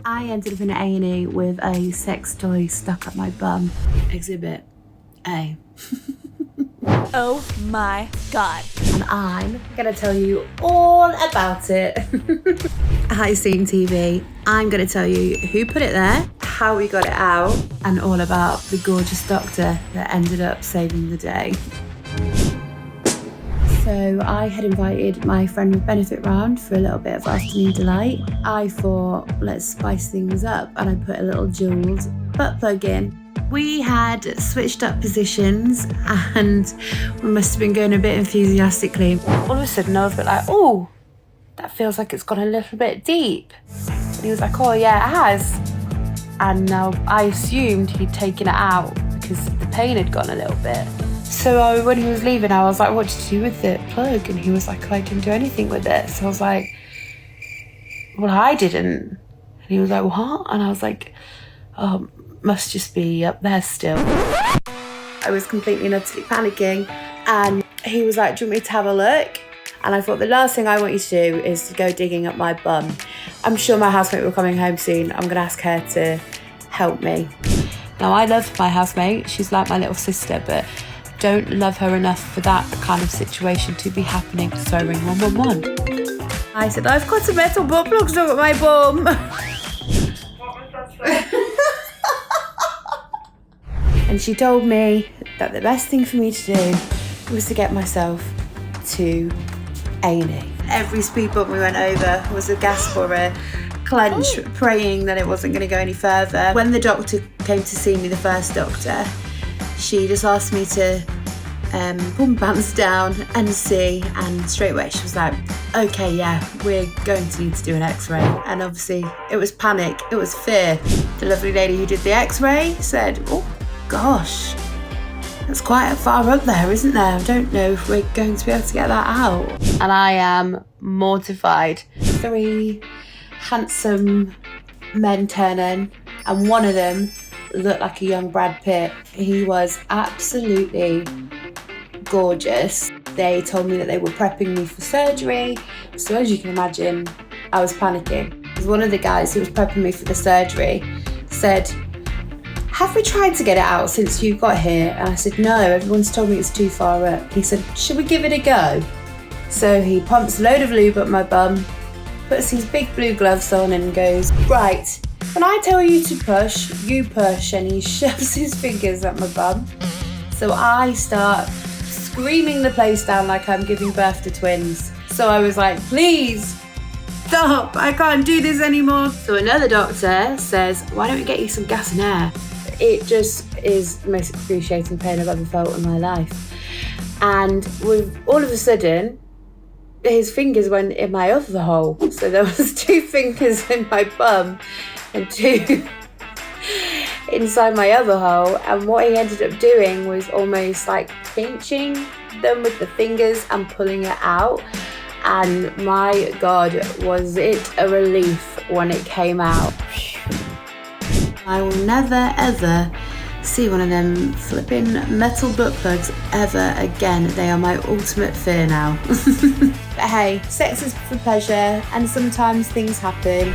I ended up in A&E with a sex toy stuck up my bum. Exhibit A. Oh my God. And I'm gonna tell you all about it. Hi, SEENTV. I'm gonna tell you who put it there, how we got it out, and all about the gorgeous doctor that ended up saving the day. So I had invited my friend with benefit round for a little bit of afternoon delight. I thought, let's spice things up, and I put a little jeweled butt plug in. We had switched up positions and we must have been going a bit enthusiastically. All of a sudden I was a bit like, oh, that feels like it's gone a little bit deep. And he was like, oh yeah, it has. And now I assumed he'd taken it out because the pain had gone a little bit. So when he was leaving, I was like, what did you do with the plug? And he was like, I didn't do anything with it. So I was like, well, I didn't. And he was like, what? And I was like, oh, must just be up there still. I was completely and utterly panicking. And he was like, do you want me to have a look? And I thought, the last thing I want you to do is to go digging up my bum. I'm sure my housemate will be coming home soon. I'm gonna ask her to help me. Now, I love my housemate. She's like my little sister, but don't love her enough for that kind of situation to be happening. So I ring 111. I said, I've got a metal butt plug stuck at my bum. And she told me that the best thing for me to do was to get myself to A&E. Every speed bump we went over was a gasp or a clench, praying that it wasn't going to go any further. When the doctor came to see me, the first doctor, she just asked me to pull my pants down and see, and straight away she was like, okay, yeah, we're going to need to do an x-ray. And obviously it was panic, it was fear. The lovely lady who did the x-ray said, oh gosh, that's quite far up there, isn't there? I don't know if we're going to be able to get that out. And I am mortified. 3 handsome men turn in, and one of them looked like a young Brad Pitt. He was absolutely gorgeous. They told me that they were prepping me for surgery. So as you can imagine, I was panicking. One of the guys who was prepping me for the surgery said, have we tried to get it out since you got here? And I said, no, everyone's told me it's too far up. He said, should we give it a go? So he pumps a load of lube up my bum, puts these big blue gloves on and goes, right, when I tell you to push, you push. And he shoves his fingers up my bum. So I start screaming the place down like I'm giving birth to twins. So I was like, please, stop, I can't do this anymore. So another doctor says, why don't we get you some gas and air? It just is the most excruciating pain I've ever felt in my life. And with all of a sudden, his fingers went in my other hole. So there was 2 fingers in my bum and 2 inside my other hole. And what he ended up doing was almost like pinching them with the fingers and pulling it out. And my God, was it a relief when it came out. I will never ever see one of them flipping metal butt plugs ever again. They are my ultimate fear now. But hey, sex is for pleasure and sometimes things happen.